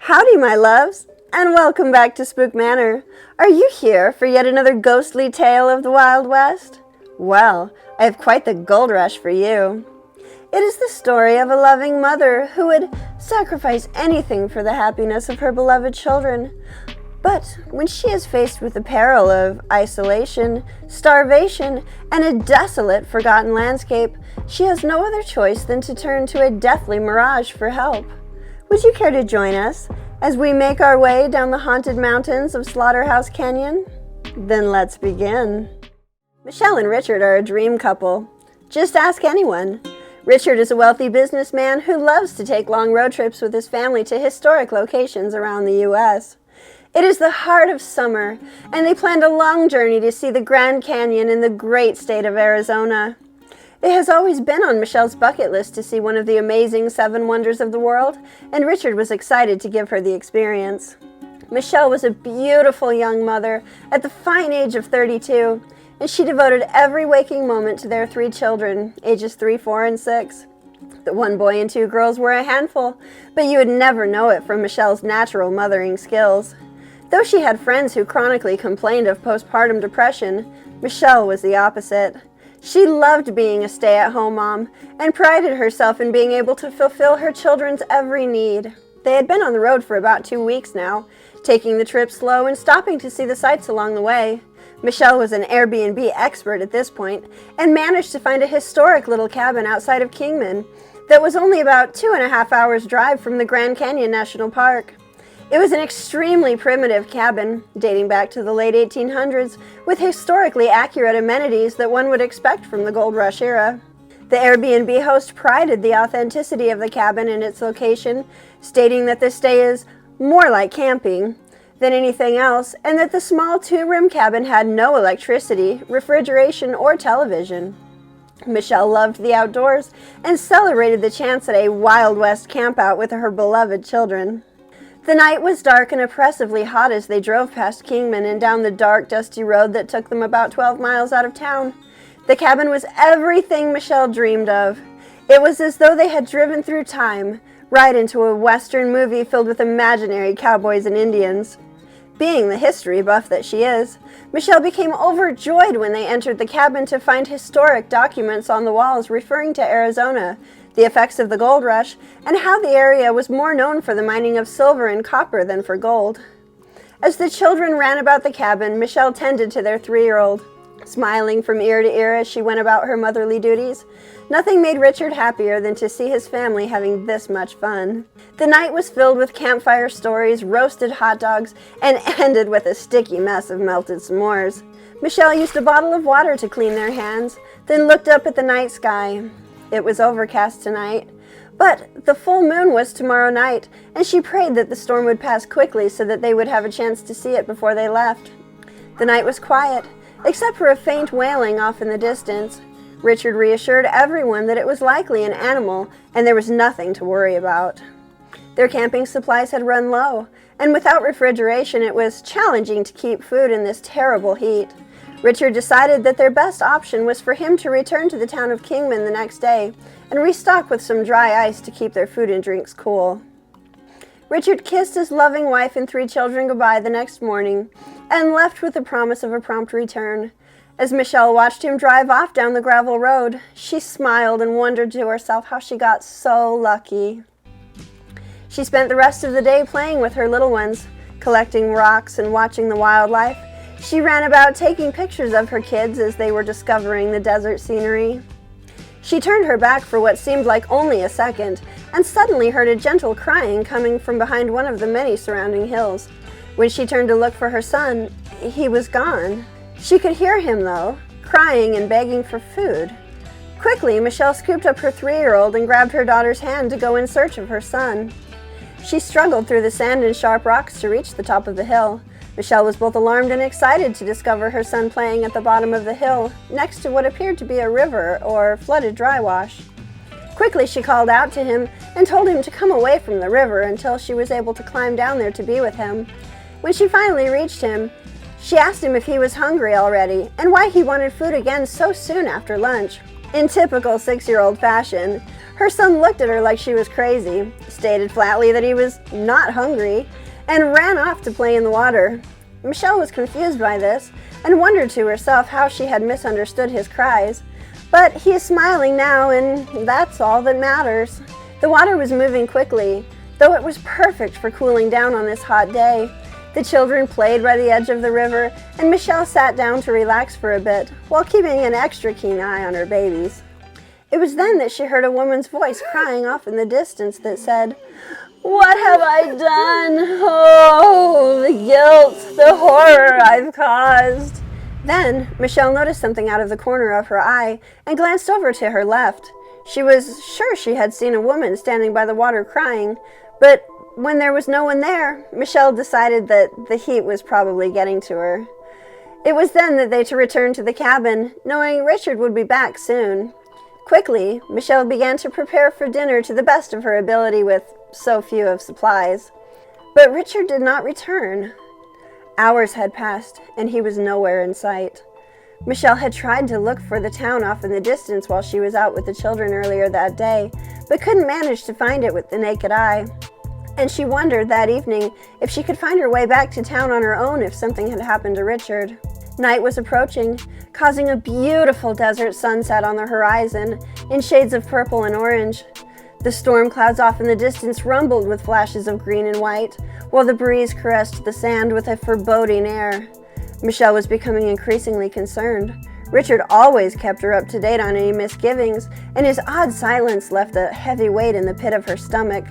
Howdy, my loves, and welcome back to Spook Manor. Are you here for yet another ghostly tale of the Wild West? Well, I have quite the gold rush for you. It is the story of a loving mother who would sacrifice anything for the happiness of her beloved children. But when she is faced with the peril of isolation, starvation, and a desolate, forgotten landscape, she has no other choice than to turn to a deathly mirage for help. Would you care to join us as we make our way down the haunted mountains of Slaughterhouse Canyon? Then let's begin. Michelle and Richard are a dream couple. Just ask anyone. Richard is a wealthy businessman who loves to take long road trips with his family to historic locations around the U.S. It is the heart of summer, and they planned a long journey to see the Grand Canyon in the great state of Arizona. It has always been on Michelle's bucket list to see one of the amazing 7 wonders of the world, and Richard was excited to give her the experience. Michelle was a beautiful young mother at the fine age of 32, and she devoted every waking moment to their 3 children, ages 3, 4, and 6. The 1 boy and 2 girls were a handful, but you would never know it from Michelle's natural mothering skills. Though she had friends who chronically complained of postpartum depression, Michelle was the opposite. She loved being a stay-at-home mom and prided herself in being able to fulfill her children's every need. They had been on the road for about 2 weeks now, taking the trip slow and stopping to see the sights along the way. Michelle was an Airbnb expert at this point and managed to find a historic little cabin outside of Kingman that was only about 2.5 hours drive from the Grand Canyon National Park. It was an extremely primitive cabin, dating back to the late 1800s, with historically accurate amenities that one would expect from the Gold Rush era. The Airbnb host prided the authenticity of the cabin and its location, stating that the stay is more like camping than anything else, and that the small 2-room cabin had no electricity, refrigeration, or television. Michelle loved the outdoors and celebrated the chance at a Wild West campout with her beloved children. The night was dark and oppressively hot as they drove past Kingman and down the dark, dusty road that took them about 12 miles out of town. The cabin was everything Michelle dreamed of. It was as though they had driven through time, right into a Western movie filled with imaginary cowboys and Indians. Being the history buff that she is, Michelle became overjoyed when they entered the cabin to find historic documents on the walls referring to Arizona, the effects of the gold rush, and how the area was more known for the mining of silver and copper than for gold. As the children ran about the cabin, Michelle tended to their 3-year-old, smiling from ear to ear as she went about her motherly duties. Nothing made Richard happier than to see his family having this much fun. The night was filled with campfire stories, roasted hot dogs, and ended with a sticky mess of melted s'mores. Michelle used a bottle of water to clean their hands, then looked up at the night sky. It was overcast tonight, but the full moon was tomorrow night, and she prayed that the storm would pass quickly so that they would have a chance to see it before they left. The night was quiet, except for a faint wailing off in the distance. Richard reassured everyone that it was likely an animal, and there was nothing to worry about. Their camping supplies had run low, and without refrigeration it was challenging to keep food in this terrible heat. Richard decided that their best option was for him to return to the town of Kingman the next day and restock with some dry ice to keep their food and drinks cool. Richard kissed his loving wife and 3 children goodbye the next morning and left with the promise of a prompt return. As Michelle watched him drive off down the gravel road, she smiled and wondered to herself how she got so lucky. She spent the rest of the day playing with her little ones, collecting rocks and watching the wildlife. She ran about taking pictures of her kids as they were discovering the desert scenery. She turned her back for what seemed like only a second, and suddenly heard a gentle crying coming from behind one of the many surrounding hills. When she turned to look for her son, he was gone. She could hear him, though, crying and begging for food. Quickly, Michelle scooped up her 3-year-old and grabbed her daughter's hand to go in search of her son. She struggled through the sand and sharp rocks to reach the top of the hill. Michelle was both alarmed and excited to discover her son playing at the bottom of the hill, next to what appeared to be a river or flooded dry wash. Quickly she called out to him and told him to come away from the river until she was able to climb down there to be with him. When she finally reached him, she asked him if he was hungry already and why he wanted food again so soon after lunch. In typical 6-year-old fashion, Her son looked at her like she was crazy, stated flatly that he was not hungry, and ran off to play in the water. Michelle was confused by this and wondered to herself how she had misunderstood his cries. But he is smiling now, and that's all that matters. The water was moving quickly, though it was perfect for cooling down on this hot day. The children played by the edge of the river, and Michelle sat down to relax for a bit, while keeping an extra keen eye on her babies. It was then that she heard a woman's voice crying off in the distance that said, "What have I done? Oh, the guilt, the horror I've caused." Then Michelle noticed something out of the corner of her eye and glanced over to her left. She was sure she had seen a woman standing by the water crying, but when there was no one there, Michelle decided that the heat was probably getting to her. It was then that they returned to the cabin, knowing Richard would be back soon. Quickly, Michelle began to prepare for dinner to the best of her ability with so few of supplies. But Richard did not return. Hours had passed, and he was nowhere in sight. Michelle had tried to look for the town off in the distance while she was out with the children earlier that day, but couldn't manage to find it with the naked eye. And she wondered that evening if she could find her way back to town on her own if something had happened to Richard. Night was approaching, causing a beautiful desert sunset on the horizon in shades of purple and orange. The storm clouds off in the distance rumbled with flashes of green and white, while the breeze caressed the sand with a foreboding air. Michelle was becoming increasingly concerned. Richard always kept her up to date on any misgivings, and his odd silence left a heavy weight in the pit of her stomach.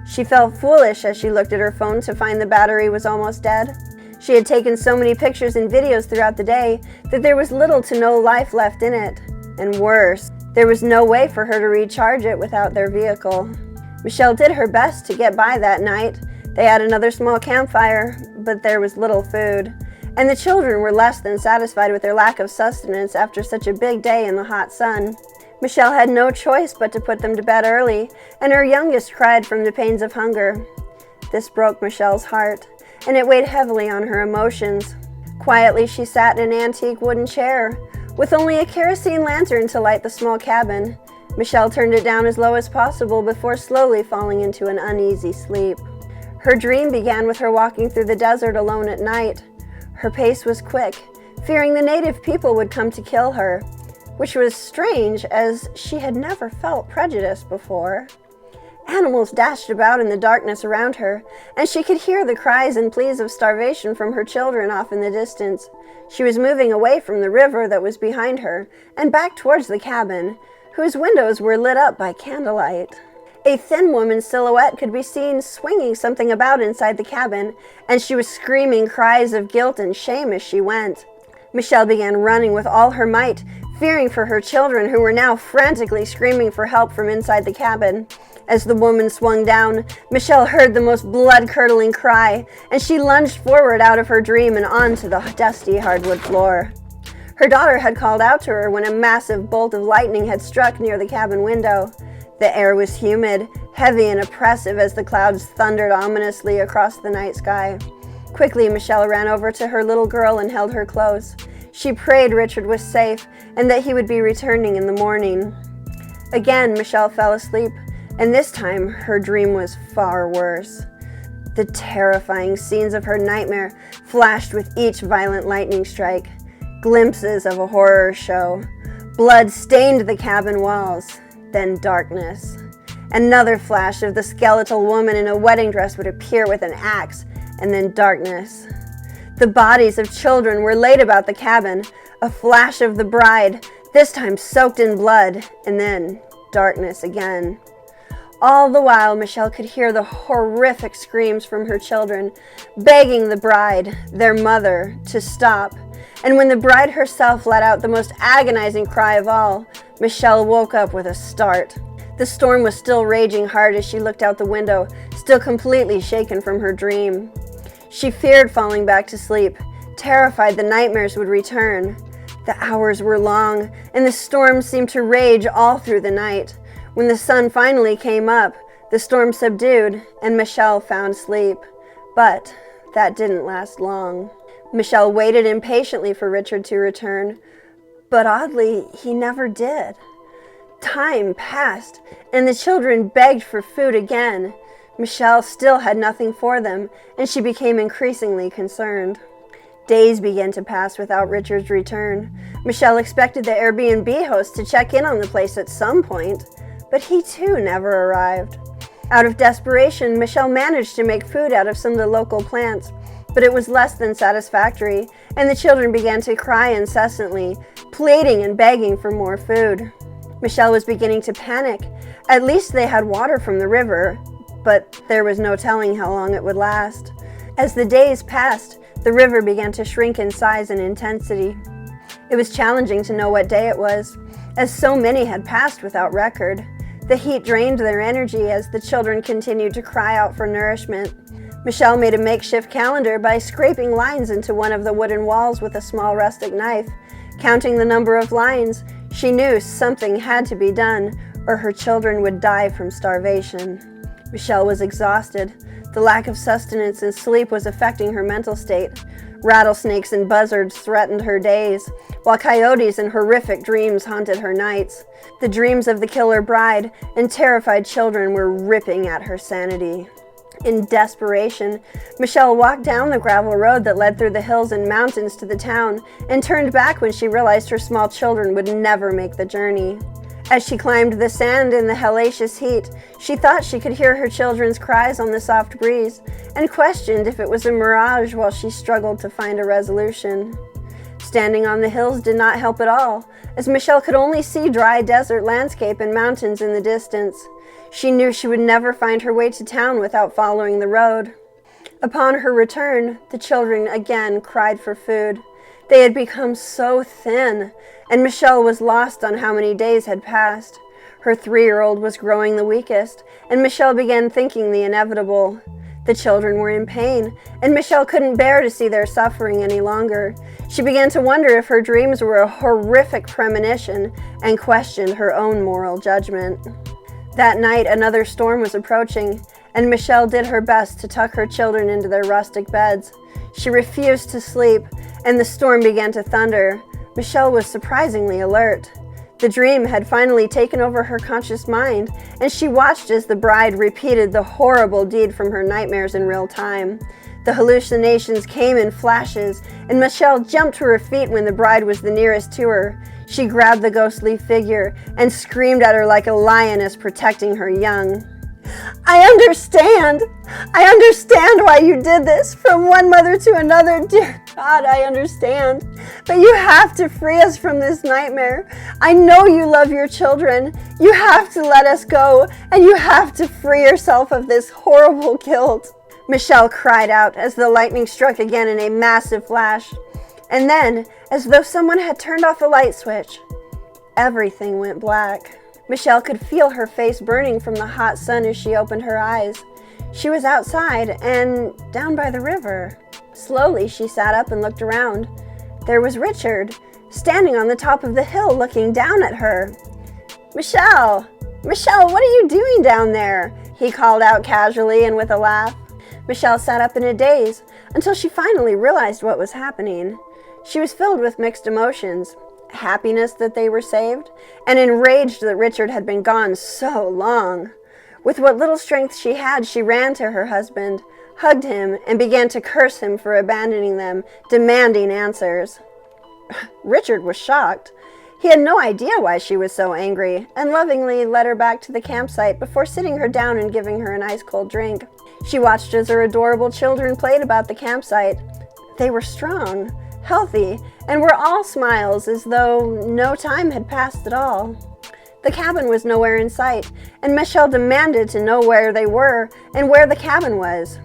She felt foolish as she looked at her phone to find the battery was almost dead. She had taken so many pictures and videos throughout the day that there was little to no life left in it. And worse, there was no way for her to recharge it without their vehicle. Michelle did her best to get by that night. They had another small campfire, but there was little food. And the children were less than satisfied with their lack of sustenance after such a big day in the hot sun. Michelle had no choice but to put them to bed early, and her youngest cried from the pains of hunger. This broke Michelle's heart, and it weighed heavily on her emotions. Quietly, she sat in an antique wooden chair, with only a kerosene lantern to light the small cabin. Michelle turned it down as low as possible before slowly falling into an uneasy sleep. Her dream began with her walking through the desert alone at night. Her pace was quick, fearing the native people would come to kill her, which was strange as she had never felt prejudice before. Animals dashed about in the darkness around her, and she could hear the cries and pleas of starvation from her children off in the distance. She was moving away from the river that was behind her and back towards the cabin, whose windows were lit up by candlelight. A thin woman's silhouette could be seen swinging something about inside the cabin, and she was screaming cries of guilt and shame as she went. Michelle began running with all her might, fearing for her children who were now frantically screaming for help from inside the cabin. As the woman swung down, Michelle heard the most blood-curdling cry, and she lunged forward out of her dream and onto the dusty hardwood floor. Her daughter had called out to her when a massive bolt of lightning had struck near the cabin window. The air was humid, heavy and oppressive as the clouds thundered ominously across the night sky. Quickly, Michelle ran over to her little girl and held her close. She prayed Richard was safe and that he would be returning in the morning. Again, Michelle fell asleep, and this time her dream was far worse. The terrifying scenes of her nightmare flashed with each violent lightning strike. Glimpses of a horror show. Blood stained the cabin walls. Then darkness. Another flash of the skeletal woman in a wedding dress would appear with an axe, and then darkness. The bodies of children were laid about the cabin. A flash of the bride, this time soaked in blood, and then darkness again. All the while, Michelle could hear the horrific screams from her children, begging the bride, their mother, to stop. And when the bride herself let out the most agonizing cry of all, Michelle woke up with a start. The storm was still raging hard as she looked out the window, still completely shaken from her dream. She feared falling back to sleep, terrified the nightmares would return. The hours were long, and the storm seemed to rage all through the night. When the sun finally came up, the storm subdued, and Michelle found sleep. But that didn't last long. Michelle waited impatiently for Richard to return, but oddly, he never did. Time passed, and the children begged for food again. Michelle still had nothing for them, and she became increasingly concerned. Days began to pass without Richard's return. Michelle expected the Airbnb host to check in on the place at some point, but he too never arrived. Out of desperation, Michelle managed to make food out of some of the local plants, but it was less than satisfactory, and the children began to cry incessantly, pleading and begging for more food. Michelle was beginning to panic. At least they had water from the river, but there was no telling how long it would last. As the days passed, the river began to shrink in size and intensity. It was challenging to know what day it was, as so many had passed without record. The heat drained their energy as the children continued to cry out for nourishment. Michelle made a makeshift calendar by scraping lines into one of the wooden walls with a small rustic knife. Counting the number of lines, she knew something had to be done, or her children would die from starvation. Michelle was exhausted. The lack of sustenance and sleep was affecting her mental state. Rattlesnakes and buzzards threatened her days, while coyotes and horrific dreams haunted her nights. The dreams of the killer bride and terrified children were ripping at her sanity. In desperation, Michelle walked down the gravel road that led through the hills and mountains to the town and turned back when she realized her small children would never make the journey. As she climbed the sand in the hellacious heat, she thought she could hear her children's cries on the soft breeze and questioned if it was a mirage while she struggled to find a resolution. Standing on the hills did not help at all, as Michelle could only see dry desert landscape and mountains in the distance. She knew she would never find her way to town without following the road. Upon her return, the children again cried for food. They had become so thin, and Michelle was lost on how many days had passed. Her 3-year-old was growing the weakest, and Michelle began thinking the inevitable. The children were in pain, and Michelle couldn't bear to see their suffering any longer. She began to wonder if her dreams were a horrific premonition and questioned her own moral judgment. That night, another storm was approaching, and Michelle did her best to tuck her children into their rustic beds. She refused to sleep, and the storm began to thunder. Michelle was surprisingly alert. The dream had finally taken over her conscious mind, and she watched as the bride repeated the horrible deed from her nightmares in real time. The hallucinations came in flashes, and Michelle jumped to her feet when the bride was the nearest to her. She grabbed the ghostly figure and screamed at her like a lioness protecting her young. I understand why you did this. From one mother to another, dear God, I understand. But you have to free us from this nightmare. I know you love your children. You have to let us go, and you have to free yourself of this horrible guilt. Michelle cried out as the lightning struck again in a massive flash. And then, as though someone had turned off a light switch, everything went black. Michelle could feel her face burning from the hot sun as she opened her eyes. She was outside and down by the river. Slowly, she sat up and looked around. There was Richard, standing on the top of the hill looking down at her. Michelle, what are you doing down there?" he called out casually and with a laugh. Michelle sat up in a daze until she finally realized what was happening. She was filled with mixed emotions. Happiness that they were saved, and enraged that Richard had been gone so long. With what little strength she had, she ran to her husband, hugged him, and began to curse him for abandoning them, demanding answers. Richard was shocked. He had no idea why she was so angry, and lovingly led her back to the campsite before sitting her down and giving her an ice-cold drink. She watched as her adorable children played about the campsite. They were strong, healthy, and were all smiles as though no time had passed at all. The cabin was nowhere in sight, and Michelle demanded to know where they were and where the cabin was.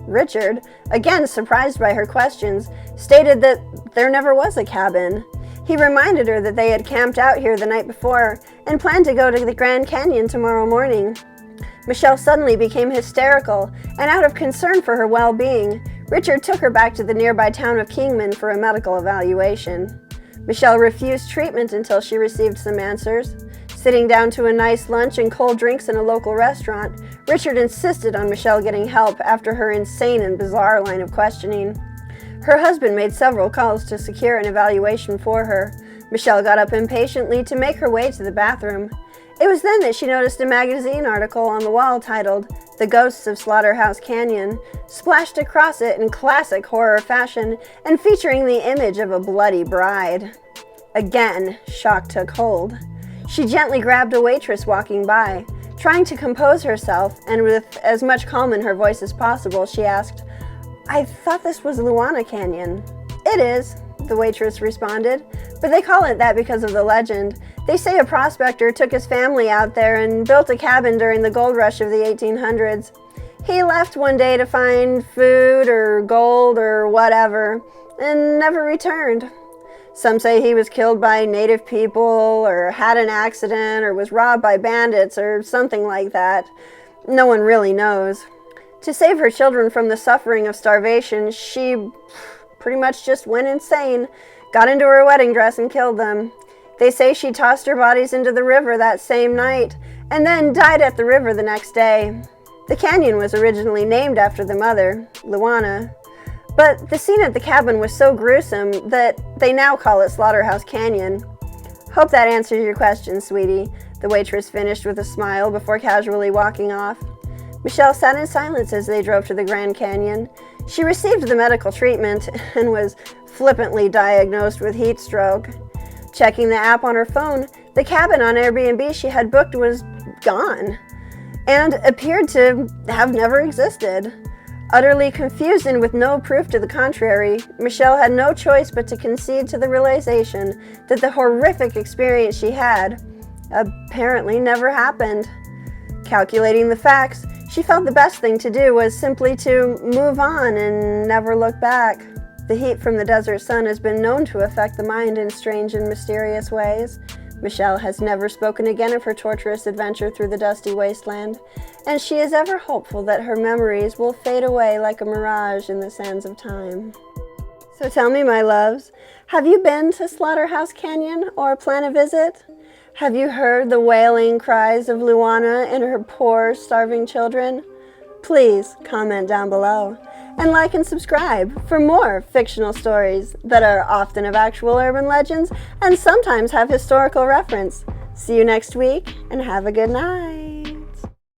Richard, again surprised by her questions, stated that there never was a cabin. He reminded her that they had camped out here the night before and planned to go to the Grand Canyon tomorrow morning. Michelle suddenly became hysterical, and out of concern for her well-being, Richard took her back to the nearby town of Kingman for a medical evaluation. Michelle refused treatment until she received some answers. Sitting down to a nice lunch and cold drinks in a local restaurant, Richard insisted on Michelle getting help after her insane and bizarre line of questioning. Her husband made several calls to secure an evaluation for her. Michelle got up impatiently to make her way to the bathroom. It was then that she noticed a magazine article on the wall titled "The Ghosts of Slaughterhouse Canyon," splashed across it in classic horror fashion and featuring the image of a bloody bride. Again, shock took hold. She gently grabbed a waitress walking by. Trying to compose herself, and with as much calm in her voice as possible, she asked, "I thought this was Slaughterhouse Canyon." "It is," the waitress responded, "but they call it that because of the legend. They say a prospector took his family out there and built a cabin during the gold rush of the 1800s. He left one day to find food or gold or whatever, and never returned. Some say he was killed by native people, or had an accident, or was robbed by bandits, or something like that. No one really knows. To save her children from the suffering of starvation, she pretty much just went insane, got into her wedding dress and killed them. They say she tossed her bodies into the river that same night, and then died at the river the next day. The canyon was originally named after the mother, Luana. But the scene at the cabin was so gruesome that they now call it Slaughterhouse Canyon." "Hope that answers your question, sweetie," the waitress finished with a smile before casually walking off. Michelle sat in silence as they drove to the Grand Canyon. She received the medical treatment and was flippantly diagnosed with heat stroke. Checking the app on her phone, the cabin on Airbnb she had booked was gone and appeared to have never existed. Utterly confused and with no proof to the contrary, Michelle had no choice but to concede to the realization that the horrific experience she had apparently never happened. Calculating the facts, she felt the best thing to do was simply to move on and never look back. The heat from the desert sun has been known to affect the mind in strange and mysterious ways. Michelle has never spoken again of her torturous adventure through the dusty wasteland, and she is ever hopeful that her memories will fade away like a mirage in the sands of time. So tell me, my loves, have you been to Slaughterhouse Canyon or plan a visit? Have you heard the wailing cries of Luana and her poor, starving children? Please comment down below and like and subscribe for more fictional stories that are often of actual urban legends and sometimes have historical reference. See you next week and have a good night.